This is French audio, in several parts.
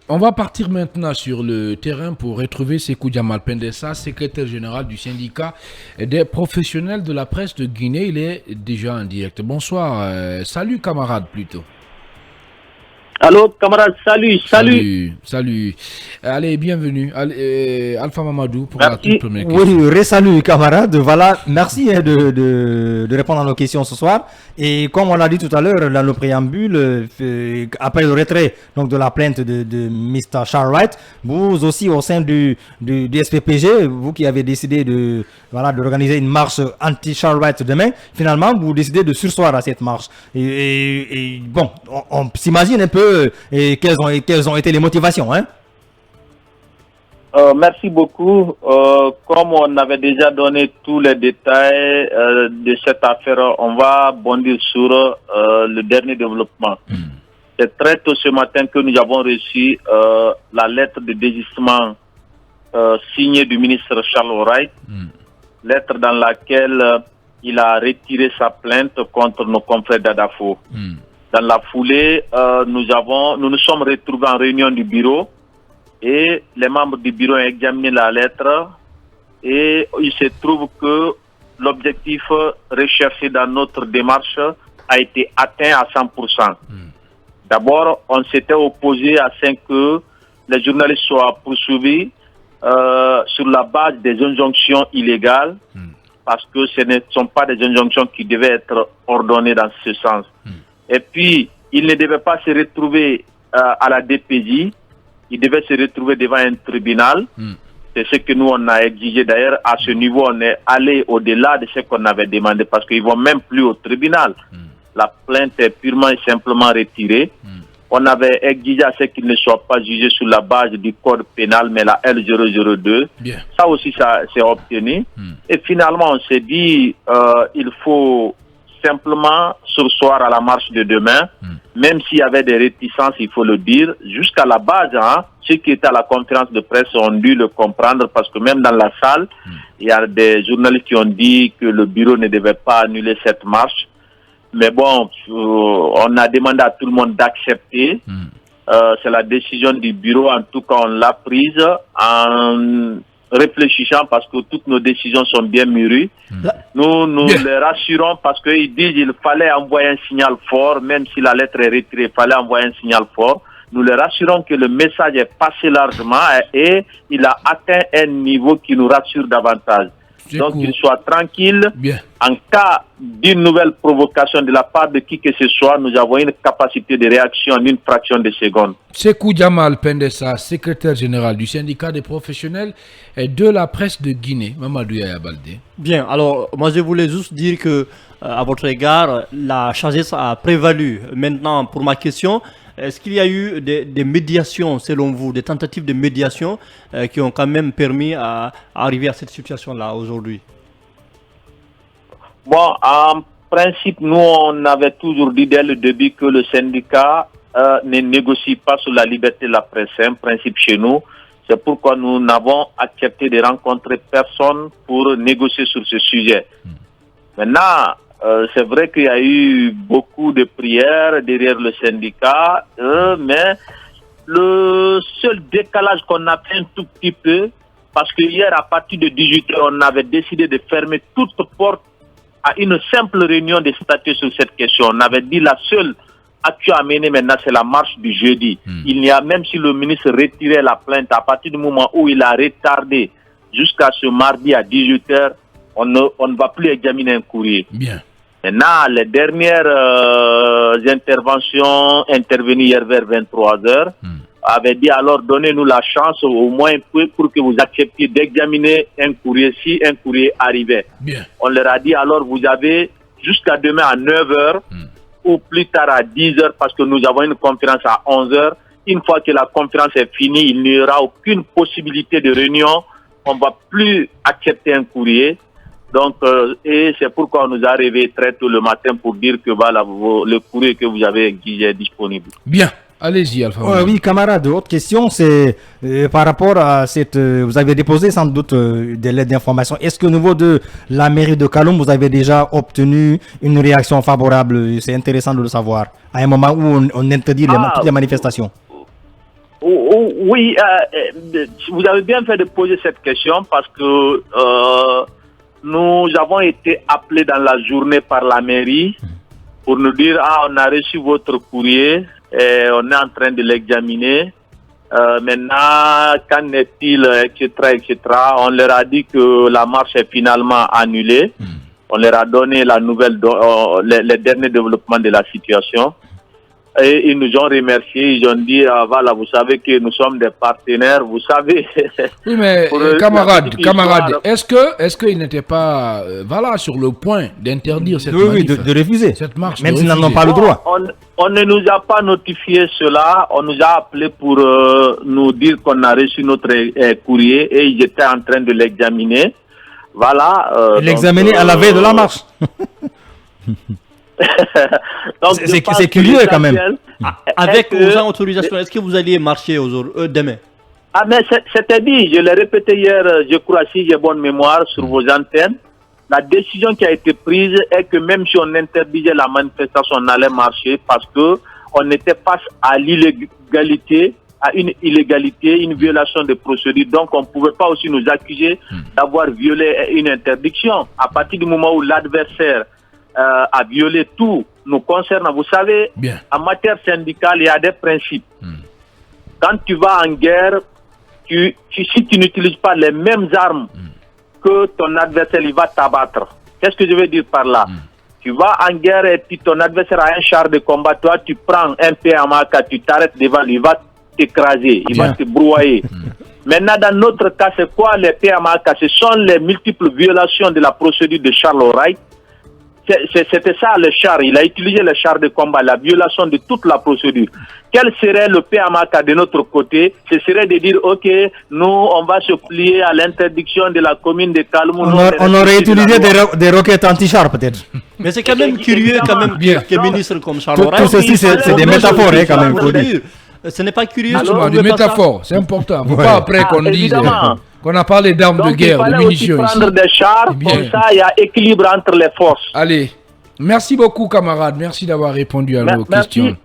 On va partir maintenant sur le terrain pour retrouver Sékou Djamal Pendessa, secrétaire général du syndicat des professionnels de la presse de Guinée. Il est déjà en direct. Bonsoir, salut camarade plutôt. Allô, camarade, salut. Salut. Allez, bienvenue. Alpha Mamadou pour la toute Merci. première question. Oui, re-salut camarades. Voilà, merci de répondre à nos questions ce soir. Et comme on l'a dit tout à l'heure dans le préambule, après le retrait donc, de la plainte de Mr. Charles Wright, vous aussi au sein du SPPG, vous qui avez décidé d'organiser une marche anti-Charles Wright demain, finalement vous décidez de surseoir à cette marche. Et bon, on s'imagine un peu quelles ont été les motivations, hein? Merci beaucoup. Comme on avait déjà donné tous les détails de cette affaire, on va bondir sur le dernier développement. C'est très tôt ce matin que nous avons reçu la lettre de désistement signée du ministre Charles Wright, lettre dans laquelle il a retiré sa plainte contre nos confrères d'Adafo. Dans la foulée, nous nous sommes retrouvés en réunion du bureau et les membres du bureau ont examiné la lettre et il se trouve que l'objectif recherché dans notre démarche a été atteint à 100%. D'abord, on s'était opposé à ce que les journalistes soient poursuivis sur la base des injonctions illégales parce que ce ne sont pas des injonctions qui devaient être ordonnées dans ce sens. Et puis, il ne devait pas se retrouver à la DPJ, il devait se retrouver devant un tribunal. C'est ce que nous, on a exigé. D'ailleurs, à ce niveau, on est allé au-delà de ce qu'on avait demandé parce qu'ils ne vont même plus au tribunal. La plainte est purement et simplement retirée. On avait exigé à ce qu'il ne soit pas jugé sur la base du code pénal, mais la L002. Bien. Ça aussi, ça s'est obtenu. Et finalement, on s'est dit, il faut simplement surseoir à la marche de demain, même s'il y avait des réticences, il faut le dire, jusqu'à la base, ceux qui étaient à la conférence de presse ont dû le comprendre parce que même dans la salle, il y a des journalistes qui ont dit que le bureau ne devait pas annuler cette marche. Mais bon, on a demandé à tout le monde d'accepter. C'est la décision du bureau, en tout cas on l'a prise en réfléchissant parce que toutes nos décisions sont bien mûries. Nous les rassurons parce qu'ils disent qu'il fallait envoyer un signal fort, même si la lettre est retirée, il fallait envoyer un signal fort. Nous les rassurons que le message est passé largement et il a atteint un niveau qui nous rassure davantage. Donc qu'il soit tranquille. Bien. En cas d'une nouvelle provocation de la part de qui que ce soit, nous avons une capacité de réaction en une fraction de seconde. Sékou Djamal Pendessa, secrétaire général du syndicat des professionnels et de la presse de Guinée. Mamadou Yaya Baldé. Bien, alors moi je voulais juste dire que à votre égard, la sagesse a prévalu. Maintenant, pour ma question, est-ce qu'il y a eu des médiations, selon vous, des tentatives de médiation qui ont quand même permis à arriver à cette situation-là aujourd'hui? Bon, en principe, nous, on avait toujours dit dès le début que le syndicat ne négocie pas sur la liberté de la presse. C'est un principe chez nous. C'est pourquoi nous n'avons accepté de rencontrer personne pour négocier sur ce sujet. Maintenant, c'est vrai qu'il y a eu beaucoup de prières derrière le syndicat, mais le seul décalage qu'on a fait un tout petit peu, parce que hier, à partir de 18h, on avait décidé de fermer toute porte à une simple réunion de statut sur cette question. On avait dit la seule action à mener maintenant, c'est la marche du jeudi. Il n'y a, même si le ministre retirait la plainte, à partir du moment où il a retardé jusqu'à ce mardi à 18h, on ne va plus examiner un courrier. Bien. Maintenant, les dernières interventions intervenues hier vers 23h avaient dit alors donnez-nous la chance au moins pour que vous acceptiez d'examiner un courrier si un courrier arrivait. Bien. On leur a dit alors vous avez jusqu'à demain à 9h ou plus tard à 10h parce que nous avons une conférence à 11h. Une fois que la conférence est finie, il n'y aura aucune possibilité de réunion. On ne va plus accepter un courrier. Donc, et c'est pourquoi on nous a réveillés très tôt le matin pour dire que voilà, le courrier que vous avez exigé est disponible. Bien. Allez-y, Alpha. Oui, camarade, autre question, c'est par rapport à cette... vous avez déposé sans doute des lettres d'information. Est-ce qu'au niveau de la mairie de Kaloum, vous avez déjà obtenu une réaction favorable? C'est intéressant de le savoir. À un moment où on interdit toutes les manifestations. Oui, vous avez bien fait de poser cette question parce que nous avons été appelés dans la journée par la mairie pour nous dire on a reçu votre courrier et on est en train de l'examiner. Maintenant, qu'en est-il, etc. On leur a dit que la marche est finalement annulée. On leur a donné la nouvelle, les derniers développements de la situation. Et ils nous ont remerciés, ils ont dit, voilà, vous savez que nous sommes des partenaires, vous savez. Oui, mais camarades, est-ce qu'ils n'étaient pas voilà, sur le point d'interdire cette Oui, manif, de refuser. cette marche, même de s'ils n'en ont refuser. pas le droit. On ne nous a pas notifié cela, on nous a appelés pour nous dire qu'on a reçu notre courrier et ils étaient en train de l'examiner. Voilà. L'examiner à la veille de la marche. C'est curieux quand même. Avec ou sans autorisation, est-ce que vous alliez marcher demain? Ah, mais c'était dit, je l'ai répété hier, je crois, si j'ai bonne mémoire, sur vos antennes. La décision qui a été prise est que même si on interdisait la manifestation, on allait marcher parce que on était face à l'illégalité, à une illégalité, une violation de procédure. Donc, on ne pouvait pas aussi nous accuser d'avoir violé une interdiction. À partir du moment où l'adversaire a violé tout nous concernant. Vous savez, Bien. en matière syndicale, il y a des principes. Quand tu vas en guerre, si tu n'utilises pas les mêmes armes que ton adversaire, il va t'abattre. Qu'est-ce que je veux dire par là? Tu vas en guerre et puis ton adversaire a un char de combat. Toi, tu prends un PMAK, tu t'arrêtes devant lui, il va t'écraser, il va te broyer. Maintenant, dans notre cas, c'est quoi les PMAK? Ce sont les multiples violations de la procédure de Charles Wright. C'était ça le char, il a utilisé le char de combat, la violation de toute la procédure. Quel serait le PMAK de notre côté? Ce serait de dire, ok, nous on va se plier à l'interdiction de la commune de Kalmou. On aurait utilisé des roquettes anti-char peut-être. Mais c'est quand même curieux quand même qu'un ministre comme Charles Tout ceci c'est des métaphores quand même, faut dire. Ce n'est pas curieux. Justement, des métaphores, c'est important. Faut pas après qu'on dise évidemment. qu'on a parlé d'armes de guerre, de munitions ici. Prendre des chars, comme ça il y a équilibre entre les forces. Allez, merci beaucoup camarades, merci d'avoir répondu à nos questions.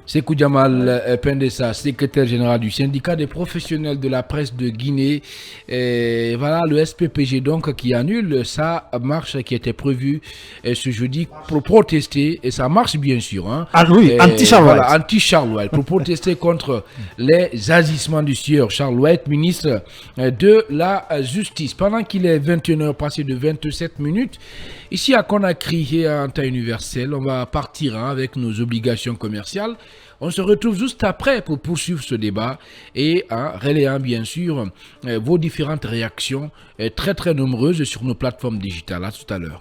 Sekou Djamal Pendessa, secrétaire général du syndicat des professionnels de la presse de Guinée. Et voilà le SPPG donc qui annule sa marche qui était prévue ce jeudi pour protester, et ça marche bien sûr. Hein. Ah oui, anti-Charles White. Voilà, anti-Charles White, pour protester contre les agissements du sieur Charles White, ministre de la Justice. Pendant qu'il est 21h passé de 27 minutes, ici à Conakry et en temps universel, on va partir avec nos obligations commerciales. On se retrouve juste après pour poursuivre ce débat et relayant bien sûr vos différentes réactions très très nombreuses sur nos plateformes digitales. À tout à l'heure.